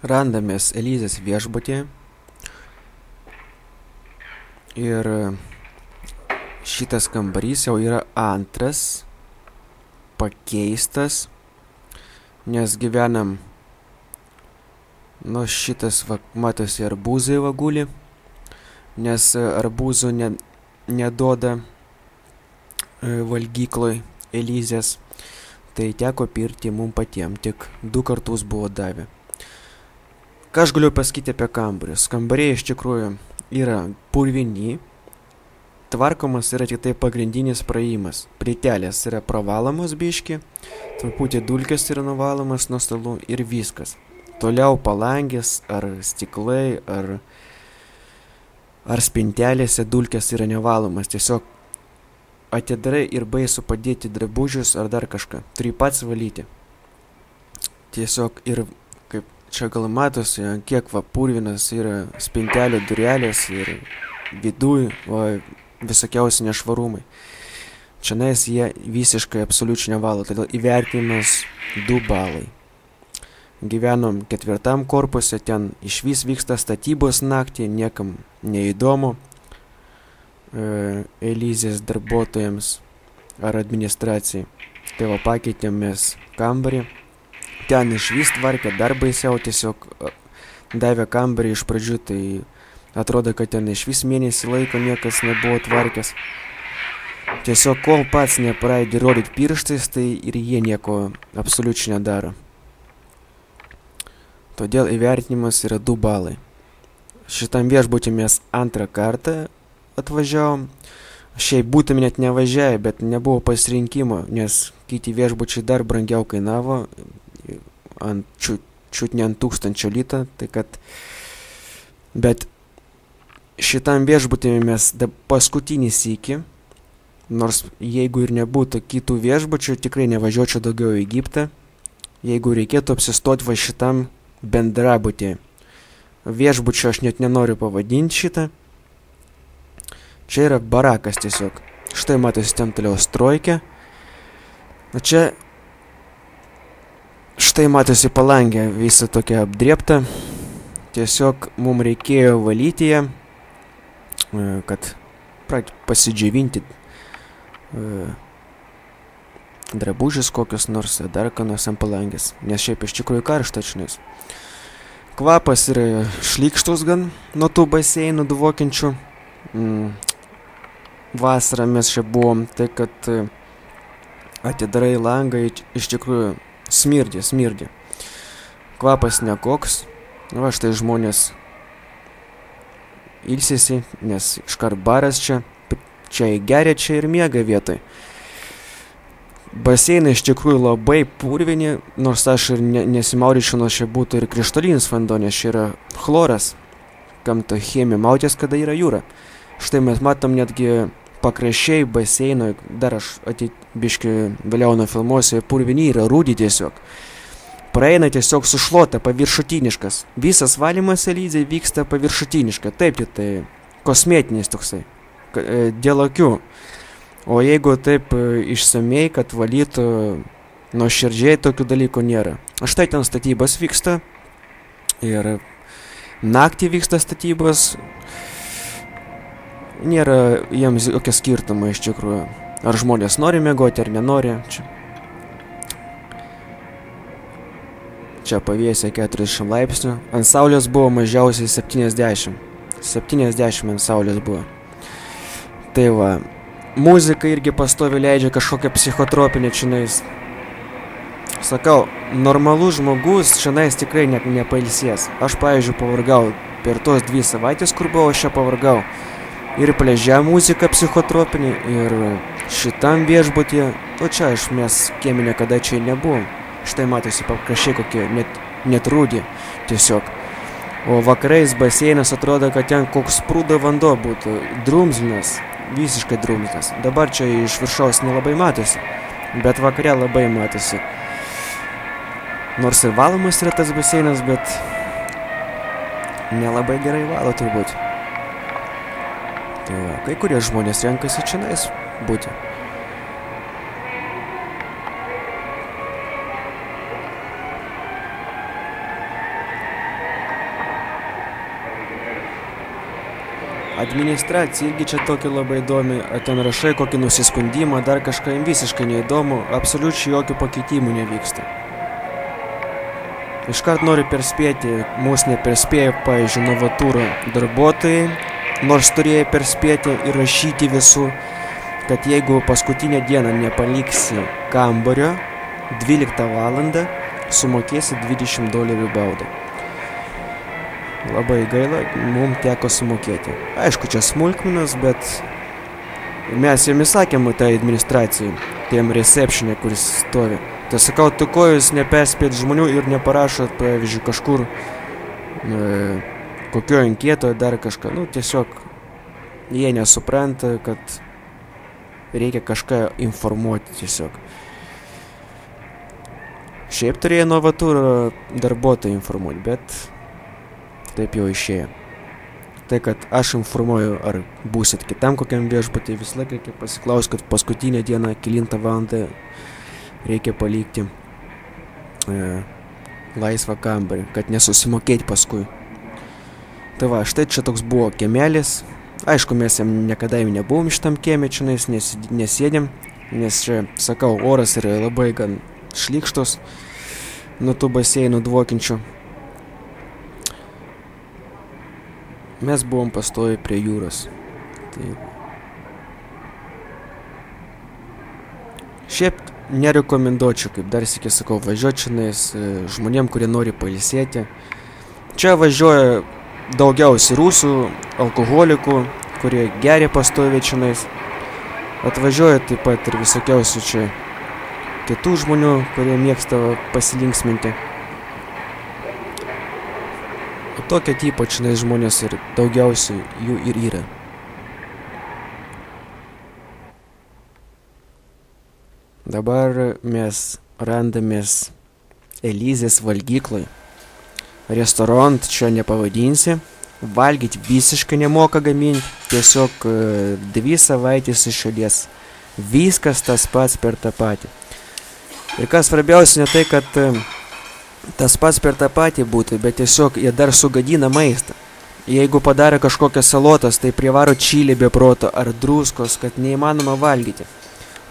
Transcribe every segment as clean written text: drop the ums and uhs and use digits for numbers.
Randamės Elizės viešbutyje ir šitas kambarys jau yra antras, pakeistas, nes gyvenam, šitas, matosi, arbūzai guli, nes arbūzų neduoda valgykloj Elizės, tai teko pirkti mum patiem, tik 2 kartus buvo davę. Ką aš galiu pasakyti apie kambarius? Kambariai iš tikrųjų yra purvini, tvarkomas yra tik tai pagrindinis praėjimas. Plytelės yra pravalomos biški, truputį dulkės yra nuvalomas nuo stalų ir viskas. Toliau palangės ar stiklai ar spintelėse dulkės yra nevalomas. Tiesiog atidarai ir baisu padėti drabužius ar dar kažką. Turi pats valyti. Tiesiog ir kaip čia gal matosi, kiek purvinas yra spintelių durelės ir viduj visokiausi nešvarumai. Čianais jie visiškai absoliučiai nevalo, todėl įvertinimas 2 balai. Gyvenom 4 korpuse, ten išvis vyksta statybos naktį, niekam neįdomu, Elizės darbuotojams ar administracijai. Tai pakeitėm mes kambarį. Ten išvis tvarkė, dar baisiau, tiesiog davė kambarį iš pradžių, tai atrodo, kad ten išvis mėnesį laiko niekas nebuvo tvarkęs. Tiesiog kol pats nepradedi rodyti pirštais, tai ir jie nieko absoliučiai nedaro. Todėl įvertinimas yra 2 balai. Šitam viešbutį mes 2 kartą atvažiavom. Šiaip būtume net nevažiavę, bet nebuvo pasirinkimo, nes kiti viešbučiai dar brangiau kainavo, čiut ne ant 1000 litą, tai kad... Bet šitam viešbutį mes paskutinį sykį, nors jeigu ir nebūtų kitų viešbučių, tikrai nevažiuočiau daugiau į Egiptą, jeigu reikėtų apsistoti šitam bendrabutį. Viešbučio aš net nenoriu pavadinti šitą. Čia yra barakas tiesiog. Štai matosi ten toliau strojkė. O čia štai matosi palangė visą tokia apdrėbta. Tiesiog mums reikėjo valyti ją, kad pasidžiovinti drabužius kokius nors, dar ką nors ant palangės. Nes šiaip iš tikrųjų karšta čionais. Kvapas yra šlykštus gan nuo tų baseinų dvokiančių. Vasarą mes čia buvom, tai kad atidarai langą, iš tikrųjų smirdė. Kvapas nekoks. Štai žmonės ilsisi, nes iškart baras čia geria, čia ir miega vietoj. Baseinai iš tikrųjų labai purvini, nors aš ir nesimaudyčiau, nors čia būtų ir krištolinis vanduo, nes čia yra chloras, kam to chemija mautis, kada yra jūra. Štai mes matom netgi pakraščiai baseino, dar aš biškį vėliau nufilmuosiu, purvini yra rūdi tiesiog. Praeina tiesiog sušluota, paviršutiniškas. Visas valymas Elizėje vyksta paviršutiniškai. Taip, tai kosmetinis toksai, dėl akių. O jeigu taip išsamei, kad valytų nuoširdžiai, tokių dalykų nėra. Štai ten statybos vyksta ir naktį vyksta statybos. Nėra jiems jokio skirtumo iš tikrųjų. Ar žmonės nori miegoti, ar nenori. Čia pavėsė 40 laipsnių. Ant saulės buvo mažiausiai 70. 70 ant saulės buvo. Tai va, muzika irgi pastovi leidžia kažkokią psichotropinę čionais. Sakau, normalus žmogus čionais tikrai nepailsės. Aš, pavyzdžiui, pavargau per tos 2 savaitės, kur buvau, aš čia pavargau. Ir pliaže muzika psichotropinė, ir šitam viešbutyje, o čia mes kieme niekada čia nebuvom. Štai matosi pakraščiai kokie, net rūdi tiesiog. O vakarais baseinas atrodo, kad ten koks prūdo vanduo būtų, drumzlinas, visiškai drumzlinas. Dabar čia iš viršaus nelabai matosi, bet vakare labai matosi. Nors ir valomas yra tas baseinas, bet nelabai gerai valo turbūt. Tai va, kai kurie žmonės renkasi čionais būti. Administracija irgi čia tokia labai įdomi, ten rašai kokį nusiskundimą, dar kažką jam visiškai neįdomu, absoliučiai jokių pakeitimų nevyksta. Iškart noriu perspėti, mūsų neperspėjo, pavyzdžiui, Novaturo darbuotojai, nors turėjo perspėti ir rašyti visų, kad jeigu paskutinę dieną nepaliksi kambario, 12 valandą sumokėsi $20 baudą. Labai gaila, mums teko sumokėti. Aišku, čia smulkmenos, bet mes jam įsakėm tai administracijai, tiem receptionė, kuris stovi. Tai sakau, tu ko jūs neperspėt žmonių ir neparašot, pavyzdžiui, kažkur kokio anketoje dar kažką. Nu, tiesiog jie nesupranta, kad reikia kažką informuoti tiesiog. Šiaip turėjo Novaturo darbuotojai informuoti, bet taip jau išėjo. Tai, kad aš informuoju, ar būsit kitam kokiam viešbutį, visą laiką reikia pasiklausti, kad paskutinę dieną, 9 valandą reikia palikti laisvą kambarį, kad nesusimokėti paskui. Tai va, štai čia toks buvo kiemelis. Aišku, mes jam niekada jau nebuvom šitam kieme, čionais nesėdėm, nes čia, sakau, oras yra labai gan šlykštus nuo tų baseinų dvokinčių. Mes buvom pastovi prie jūros. Tai... Šiaip nerekomenduočiau, kaip dar sykį sakau, važiuoti čionais žmonėm, kurie nori pailsėti. Čia važiuoja daugiausiai rusų, alkoholikų, kurie geria pastoviai čionais. Atvažiuoja taip pat ir visokiausių čia kitų žmonių, kurie mėgsta pasilinksminti. Tokio tipo čionais žmonės ir daugiausiai jų ir yra. Dabar mes randamės Elizės valgykloj. Restaurant čia nepavadinsi, valgyti visiškai nemoka gaminti, tiesiog 2 savaitės iš šalies. Viskas tas pats per tą patį. Ir kas svarbiausia, ne tai, kad tas pats per tą patį būtų, bet tiesiog jie dar sugadina maistą. Jeigu padarė kažkokias salotas, tai privaro čili be proto ar druskos, kad neįmanoma valgyti.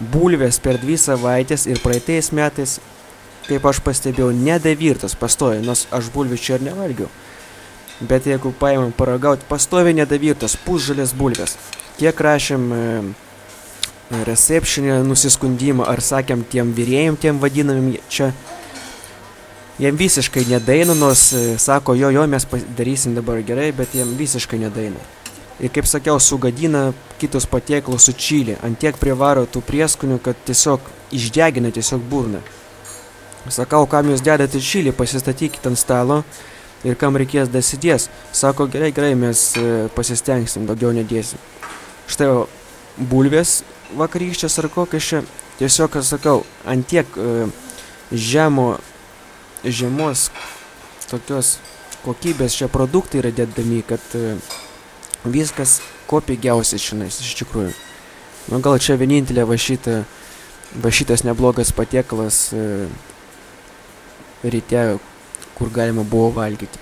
Bulvės per 2 savaitės ir praeitais metais, kaip aš pastebėjau, nedavirtos pastovi, nors aš bulvių čia ir nevalgiau. Bet jeigu paėmėm paragauti, pastovi nedavirtos, pusžalės bulvės. Kiek rašėm receptionė nusiskundimą, ar sakėm tiem vyrėjim, tiem vadinamim čia, jiem visiškai nedaina, nors sako, jo, mes darysim dabar gerai, bet jiem visiškai nedaina. Ir kaip sakiau, sugadina kitus patiekalus su čili, ant tiek privaro tų prieskonių, kad tiesiog išdegina tiesiog burną. Sakau, kam jūs dedate čili, pasistatykite ant stalo ir kam reikės dasidės. Sako, gerai, mes pasistengsim, daugiau nedėsim. Štai bulvės vakarykščias ar kokias čia, tiesiog, sakau, ant tiek žemos tokios kokybės čia produktai yra dedami, kad viskas ko pigiausias čionais, iš tikrųjų. Nu, gal čia vienintelė va šitas neblogas patiekalas ryte, kur galima buvo valgyti.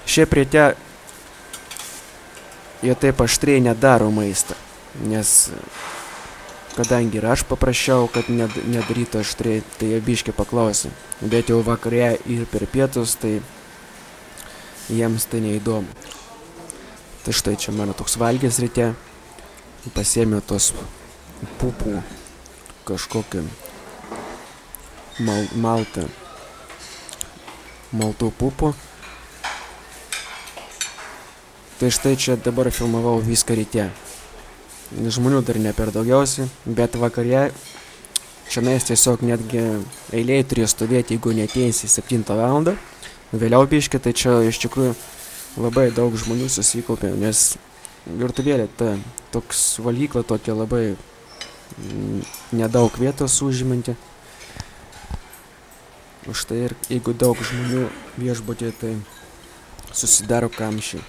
Šiaip ryte jie taip aštriai nedaro maistą, nes kadangi ir aš paprašiau, kad nedarytų aštriai, tai jie biškį paklausė. Bet jau vakare ir per pietus, tai jiems tai neįdomu. Tai štai čia mano toks valgės ryte. Pasėmiau tos pupų kažkokią maltų pupų. Tai štai čia dabar filmavau viską ryte. Žmonių dar ne per daugiausiai, bet vakare čionais tiesiog netgi eilėje turėjo stovėti, jeigu neateisi 7 valandą. Vėliau biškį, tai čia iš tikrųjų labai daug žmonių susikaupė, nes virtuvėlė toks valgykla tokia labai nedaug vietos užimanti. Už tai ir jeigu daug žmonių viešbutė, tai susidaro kamščiai.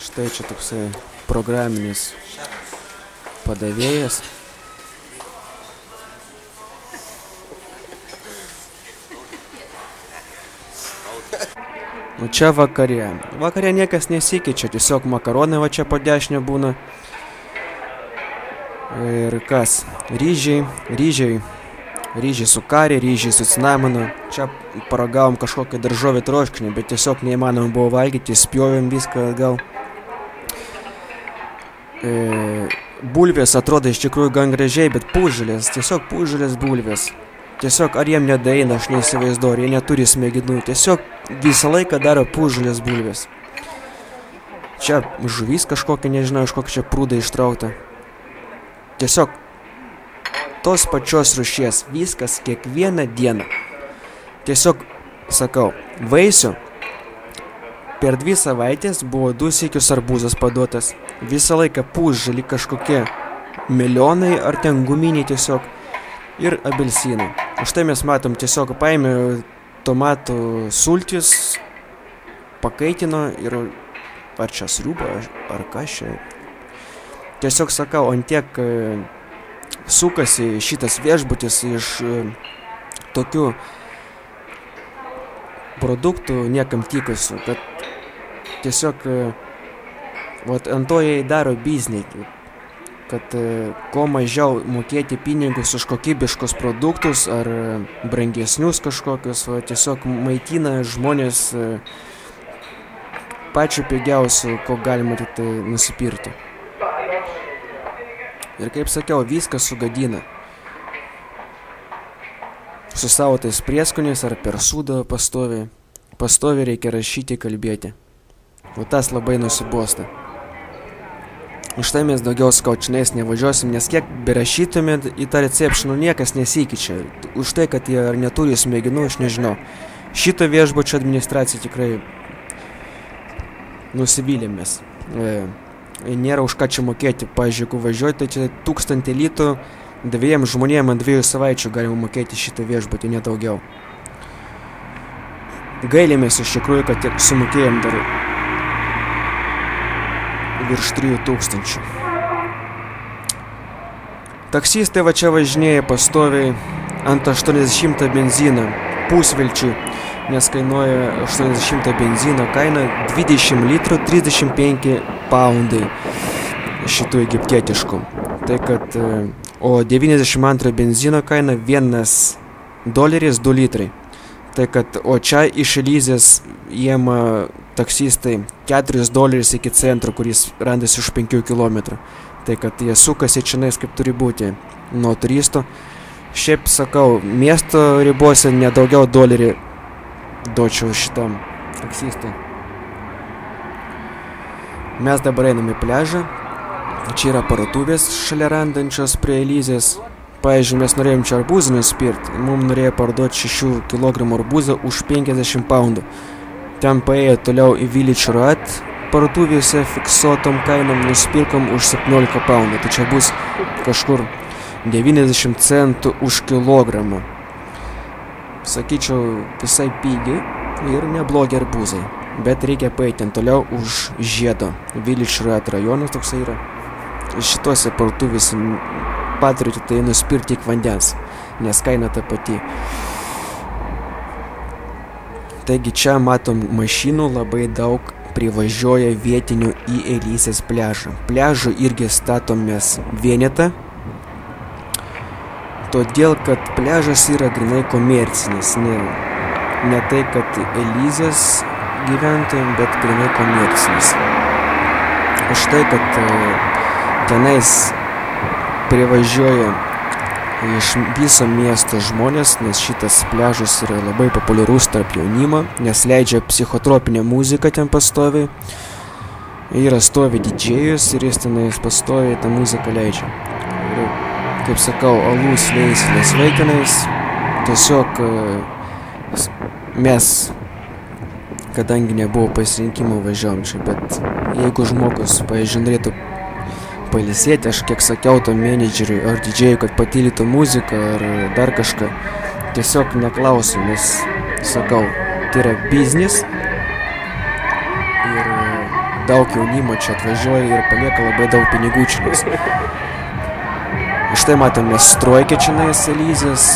Štai čia toksai programinis padavėjas. O čia vakare. Vakare niekas nesikeičia, tiesiog makaronai va čia po dešinę būna. Ir kas? Ryžiai su kari, ryžiai su cinamonu. Čia paragavom kažkokią daržovę troškinį, bet tiesiog neįmanoma buvo valgyti, spjovėm viską atgal. Bulvės atrodo iš tikrųjų gan gražiai, bet pūžalės, tiesiog pūžalės bulvės. Tiesiog ar jiem nedaeina, aš neįsivaizduoju, jie neturi smegenų. Tiesiog visą laiką daro pūžalės bulvės. Čia žuvis kažkokia, nežinau, iš kokio čia prūdą ištraukta. Tiesiog tos pačios rūšies, viskas kiekvieną dieną. Tiesiog, sakau, vaisių per 2 savaitės buvo 2 sykius arbūzas paduotas. Visą laiką pūžali kažkokie melionai ar ten guminiai tiesiog ir apelsinai. Už tai mes matom, tiesiog paėmė tomatų sultis, pakaitino ir ar čia sriuba, ar kas čia. Tiesiog sakau, ant tiek sukasi šitas viešbutis iš tokių produktų niekam tikusių, kad tiesiog ant to jie daro biznį, kad kuo mažiau mokėti pinigus už kokybiškus produktus ar brangesnius kažkokius, tiesiog maitina žmonės pačiu pigiausiu, ko galima tik tai nusipirkti. Ir kaip sakiau, viską sugadina. Su savo tais prieskoniais ar per sūdą pastoviai. Pastoviai reikia rašyti, kalbėti. O tas labai nusibosta. Už tai mes daugiau skaučinais nevažiuosim, nes kiek berašytumėt į tą receptioną, niekas nesikeičia. Už tai, kad jie ar neturi smegenų, aš nežinau. Šito viešbučio administracija tikrai nusivylėmės. Nėra už ką čia mokėti. Pavyzdžiui, jeigu važiuoti, tai čia 1000 litų 2 žmonėm ant 2 savaičių galima mokėti šitą viešbutį, nedaugiau. Gailėmės iš tikrųjų, kad tiek sumokėjom dar virš 3000. Taksistai va čia važinėja pastoviai ant 80 benziną, pusvelčių, nes kainuoja 80 benzino kaina 20 litrų 35 poundai šitų egiptietiškų. Tai kad, o 92 benzino kaina $1 2 litrai. Tai kad, o čia iš Elizės jiem taksistai $4 iki centro, kuris randasi už 5 kilometrų. Tai kad jie sukasi čionais kaip turi būti nuo turistų. Šiaip sakau, miesto ribose nedaugiau $1 duočiau šitam taksistui. Mes dabar einame į pliažą. Čia yra parduotuvės šalia randančios prie Elizės. Pavyzdžiui, mes norėjom čia arbūzą nusipirkti. Mums norėjo parduoti 6 kg arbūzą už 50 poundų. Ten paėjo toliau į Village Road parduotuvėse fiksuotom kainom, nusipirkom už 17 poundų. Tai čia bus kažkur 90 centų už kilogramą. Sakyčiau, visai pigiai ir neblogi arbūzai. Bet reikia paeiti ten toliau už žiedo. Village Road rajonas toksai yra. Šitose parduotuvėse paturiu tai nusipirkti tik vandens, nes kaina ta pati. Taigi čia matom mašinų labai daug privažiuoja vietinių į Elizės pliažą. Pliažų irgi statomės vienetą, todėl kad pliažas yra grinai komercinis, ne tai kad Elizės gyventojams, bet grinai komercinis. Už tai, kad tenais privažiuoja iš viso miesto žmonės, nes šitas pliažas yra labai populiarus tarp jaunimo, nes leidžia psichotropinę muziką ten pastoviai. Yra stovi didžėjus ir jis tenais pastoviai tą muziką leidžia. Ir, kaip sakau, alus leis laisvai tenais. Tiesiog mes, kadangi nebuvo pasirinkimo, važiavom čia, bet jeigu žmogus, pavyzdžiui, norėtų pailsėti, aš kiek sakiau tam menedžeriui ar didžėjui, kad patylytų muziką ar dar kažką, tiesiog neklausiu, nes sakau, tai yra biznis ir daug jaunimo čia atvažiuoja ir palieka labai daug pinigų čionais. Štai matome strojkę čionais Elizės,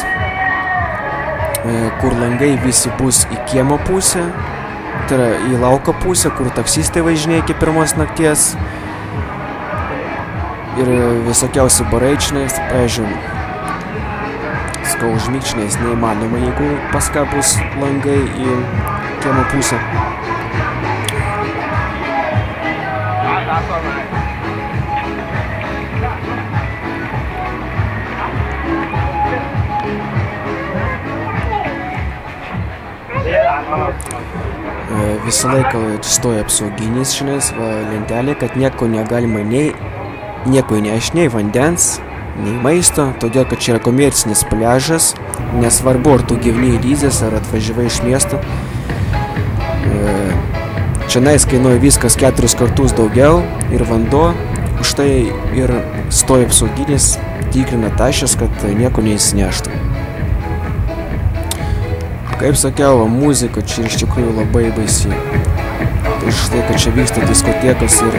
kur langai visi bus į kiemo pusę, tai yra į lauko pusę, kur taksistai važinėja iki 1 nakties. Ir visokiausi barai čionais, pavyzdžiui, užmigt čionais neįmanoma, jeigu pas ką bus langai į kiemo pusę. Visą laiką stoja apsauginis čionais lentelė, kad nieko negalima nieko įnešti, nei vandens, nei maisto, todėl kad čia yra komercinis pliažas, nesvarbu ar tu gyveni Elizės ar atvažiavai iš miesto. Čionais kainuoja viskas 4 kartus daugiau ir vanduo, už tai ir stoja apsauginis, tikrina tašės, kad nieko neįsineštų. Kaip sakiau, muzika čia iš tikrųjų labai baisi. Tai štai, kad čia vyksta diskotekos ir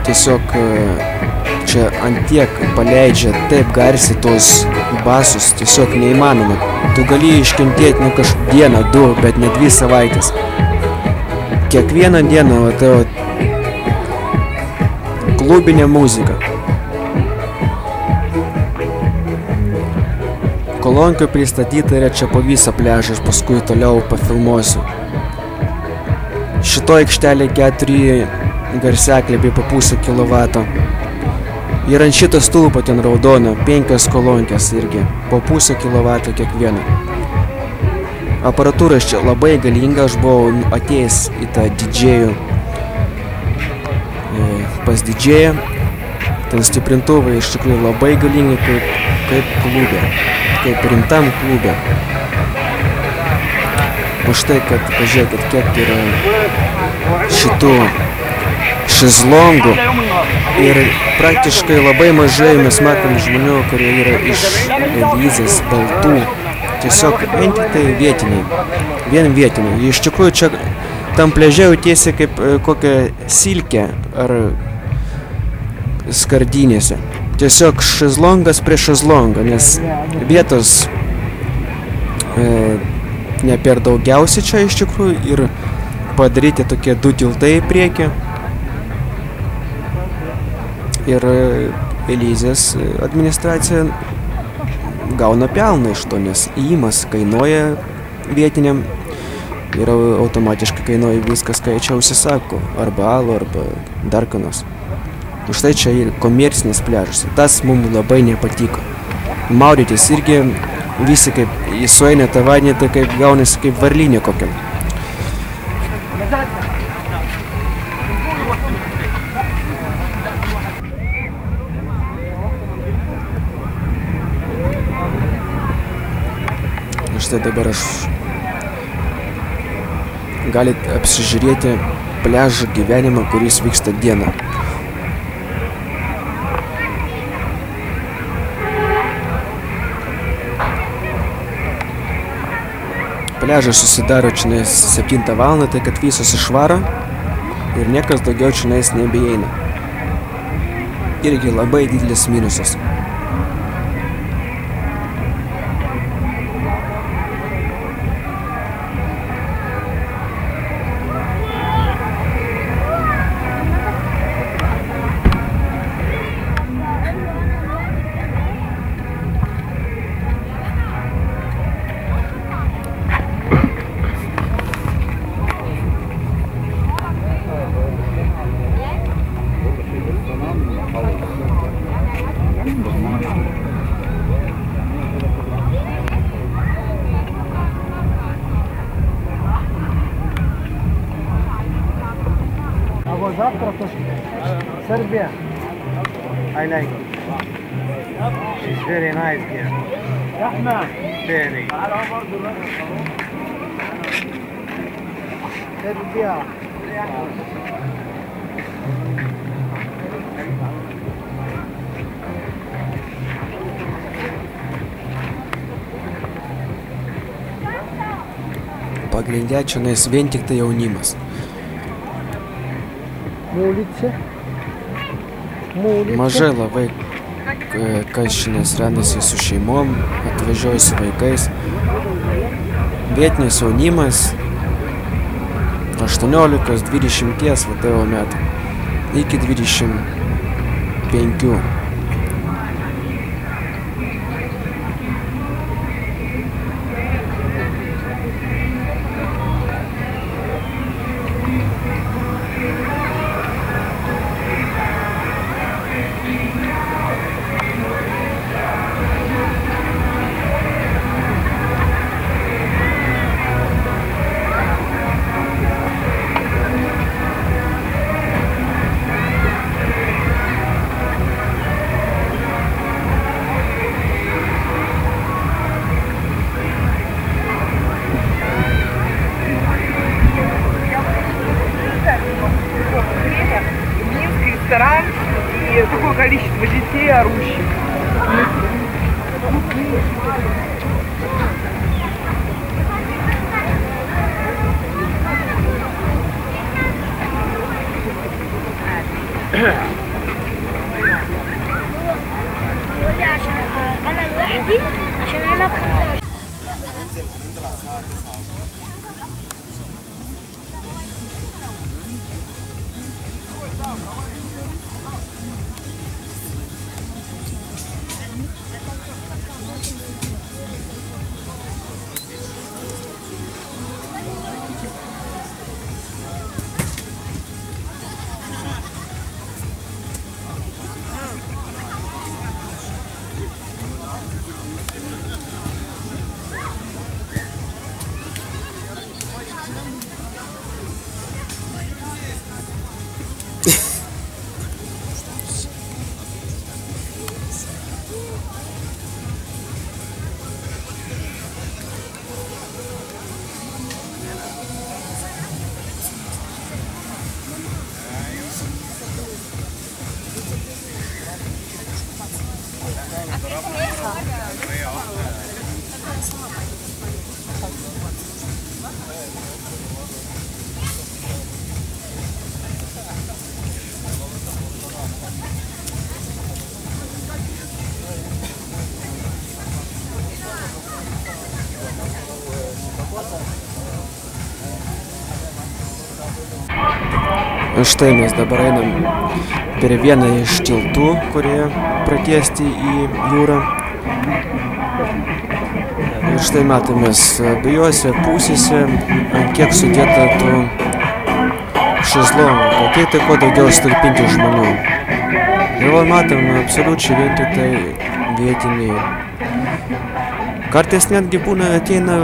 tiesiog čia antiek paleidžia taip garsiai tos basus, tiesiog neįmanoma. Tu gali iškentėti dieną, 2, bet ne 2 savaitės. Kiekvieną dieną tai klubinė muzika. Kolonkių pristatyta yra čia po visą pliažą, aš paskui toliau pafilmuosiu. Šito aikštelė 4 garsiakliai po 0,5 kilovato. Ir ant šito stulpo ten raudono 5 kolonkės irgi, po 0,5 kilovato kiekviena. Aparatūra čia labai galinga, aš buvau atėjęs į tą didžėjų, pas didžėją. Ten stiprintuvai iš tikrųjų labai galingi kaip klube, kaip rimtam klube. Už tai, kad pažiūrėkit, kiek yra šitų šezlongų ir praktiškai labai mažai mes matom žmonių, kurie yra iš Elizės, baltų. Tiesiog vien tik tai vietiniai. Vien vietiniai. Iš tikrųjų čia tam pliaže jautiesi kaip kokią silkę ar skardinėse. Tiesiog šezlongas prie šezlongo, nes vietos ne per daugiausiai čia iš tikrųjų ir padaryti tokie 2 tiltai į priekį. Ir Elizės administracija gauna pelną iš to, nes įimas kainuoja vietiniam ir automatiškai kainuoja viskas, ką čia užsisako, arba alų, arba dar ką nors. Už tai čia ir komercinis pliažas. Tas mums labai nepatiko. Maudytis irgi visi kaip sueina tą vandenį, tai kaip gaunasi kaip varlinė kokia. Štai dabar aš galit apsižiūrėti pliažo gyvenimą, kuris vyksta dieną. Pliažas susidaro čionais 7 valandą, tai kad visos išvaro ir niekas daugiau čionais nebeeina. Irgi labai didelis minusas. Завтра то Serbia. I like it. She's very nice girl. Very. Serbia. Pagrindė čionais vien tik tai jaunimas. Mažai labai kas šiandien randasi su šeimom, atvažiuoja su vaikais. Vietinis jaunimas 18-20 vadėjo metų iki 25. Ресторан и такое количество детей орущих. أنا لوحدي عشان أنا كنت Štai mes dabar einam per vieną iš tiltų, kurie pratiesti į jūrą. Ir štai matomės abiejose pusėse, ant kiek sudėta tų šezlongų, kiek tai kuo daugiau sutalpinti žmonių. Ir va matome absoliučiai vien tik tai vietiniai. Kartais netgi būna ateina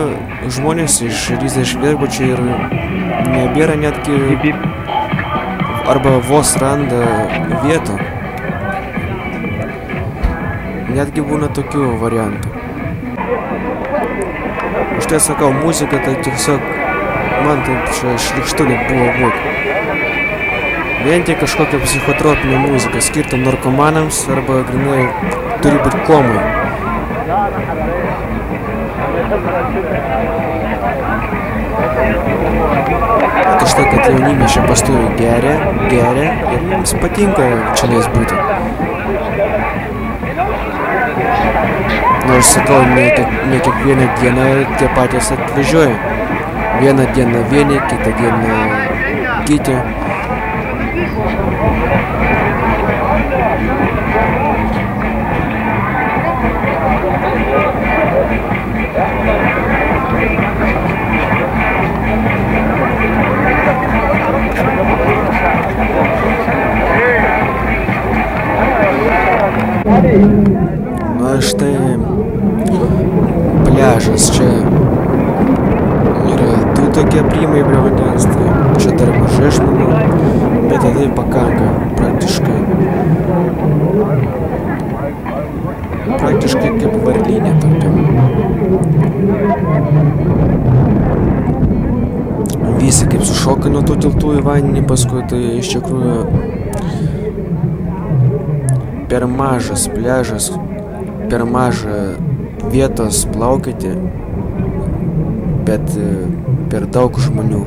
žmonės iš viešbučių ir nebėra netgi arba vos randa vietą. Netgi būna tokių variantų. Už tai sakau, muzika tai tiesiog man taip čia šlikštu net buvo būti. Vien tik kažkokia psichotropinė muzika skirta narkomanams arba grinai turi būti komai. Tai štai, kad jaunimė čia pastoviai geria ir jiems patinka čionais būti. Nors sakau, ne kiekvieną dieną tie patys atvažiuoja. Vieną dieną vieni, kitą dieną kiti. Na štai pliažas čia yra du tokie priimai prie vandens, tai čia dar mažai žmonių, bet tai pakanka praktiškai kaip varlynė tarkim. Visi kaip sušoka nuo tų tiltų į vandenį, paskui tai iš tikrųjų per mažas pliažas, per mažą vietos plaukioti, bet per daug žmonių.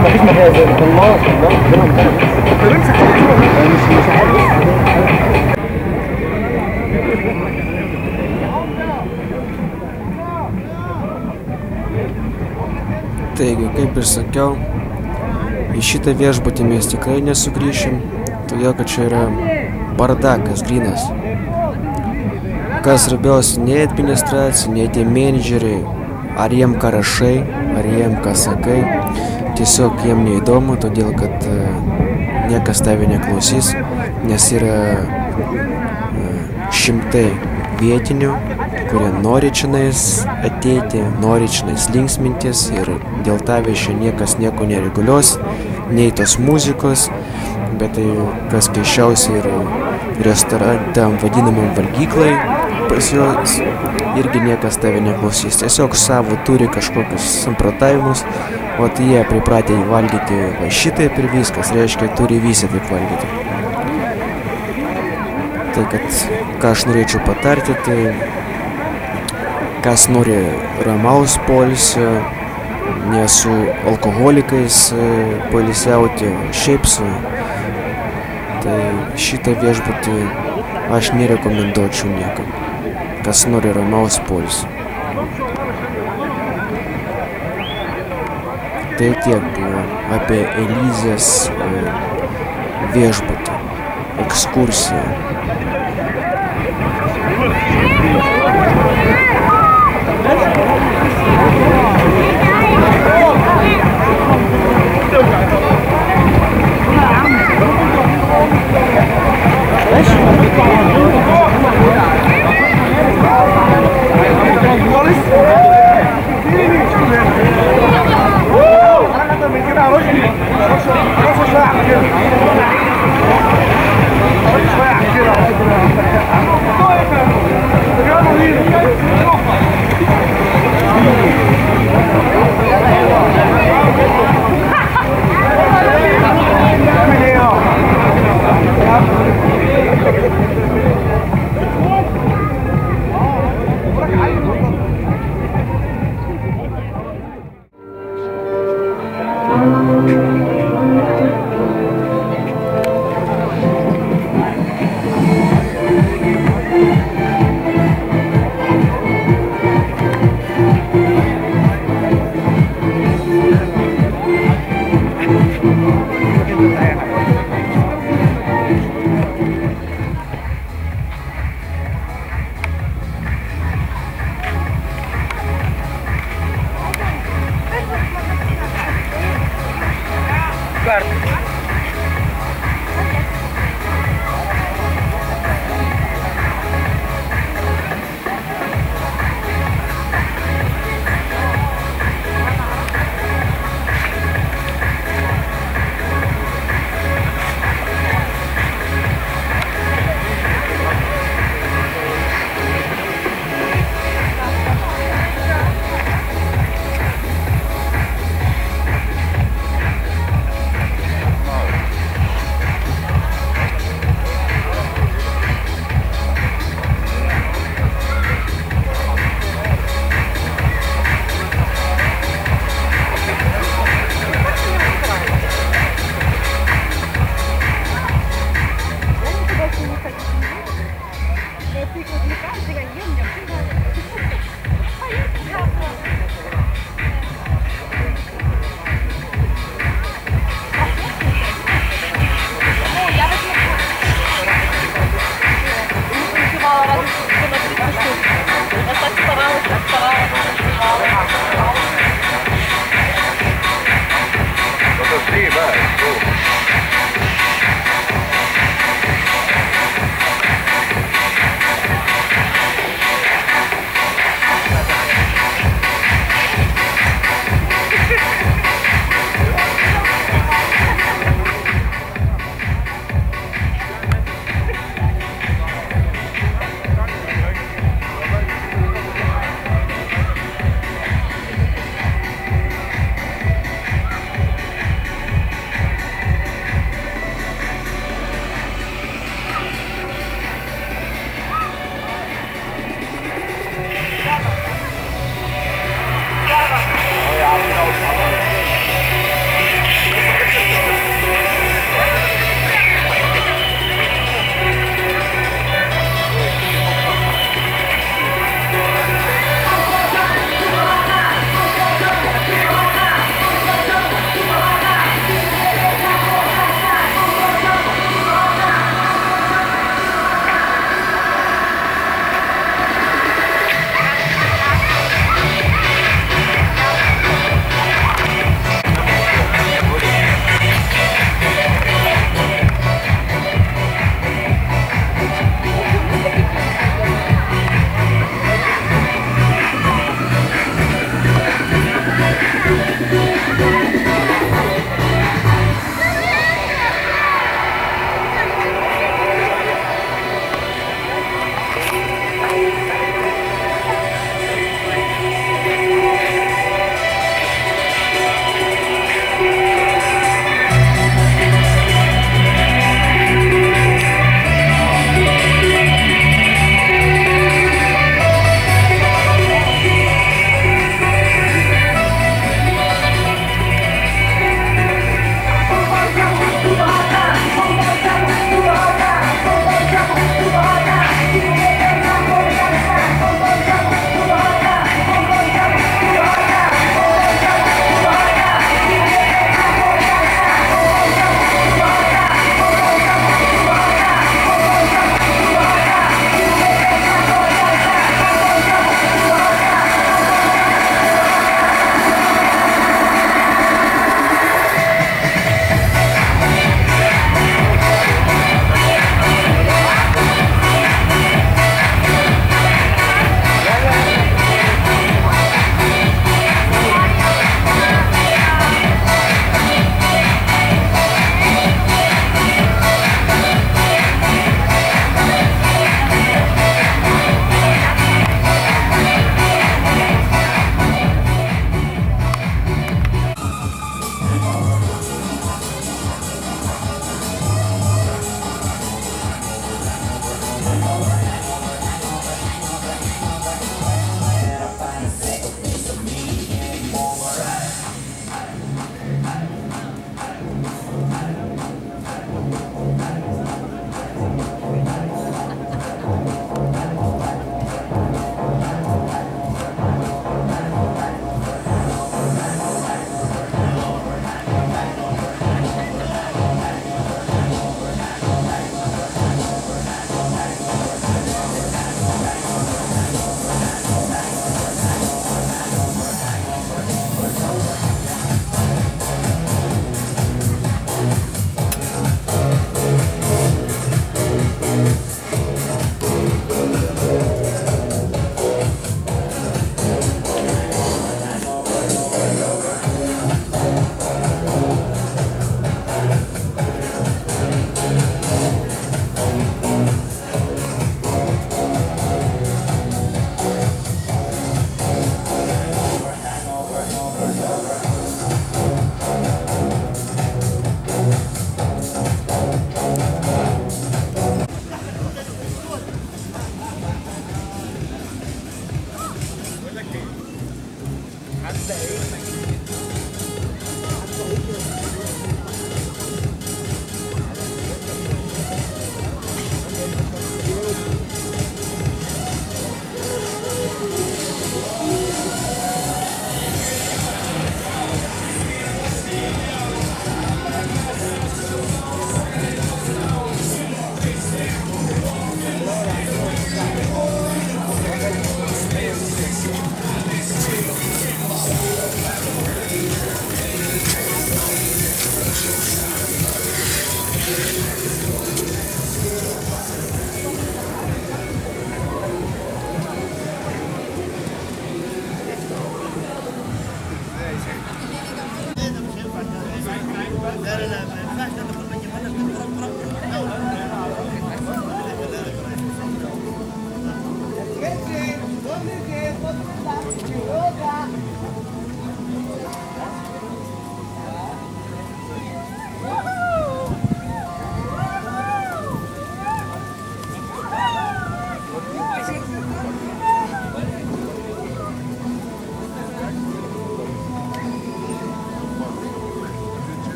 مفيش مجال الله Taigi, kaip ir sakiau, į šitą viešbutį mes tikrai nesugrįšim, todėl kad čia yra bardakas grynas. Kas svarbiausia, nei administracija, nei tie menedžeriai, ar jiem ką rašai, ar jiem ką sakai, tiesiog jiem neįdomu, todėl kad niekas tave neklausys, nes yra šimtai vietinių, kurie nori čionais ateiti, nori čionais linksmintis ir dėl tavęs čia niekas nieko nereguliuos, nei tos muzikos, bet tai kas keisčiausia ir restorane, tam vadinamam valgyklai, pas juos irgi niekas tave neklausys, tiesiog savo turi kažkokius samprotavimus, o tai jie pripratę valgyti va šitaip ir viskas, reiškia turi visi taip valgyti. Tai kad ką aš norėčiau patarti, tai kas nori ramaus poilsio, ne su alkoholikais poilsiauti, šiaip su, tai šitą viešbutį aš nerekomenduočiau niekam, kas nori ramaus poilsio. Tai tiek buvo apie Elizės viešbutį, ekskursiją.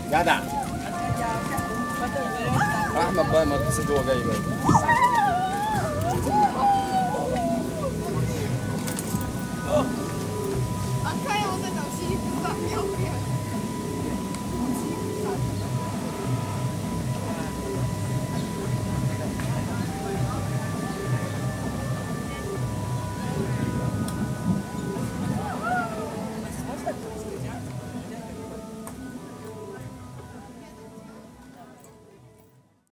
جدع احمد بقى ما تسيب هو جاي بقى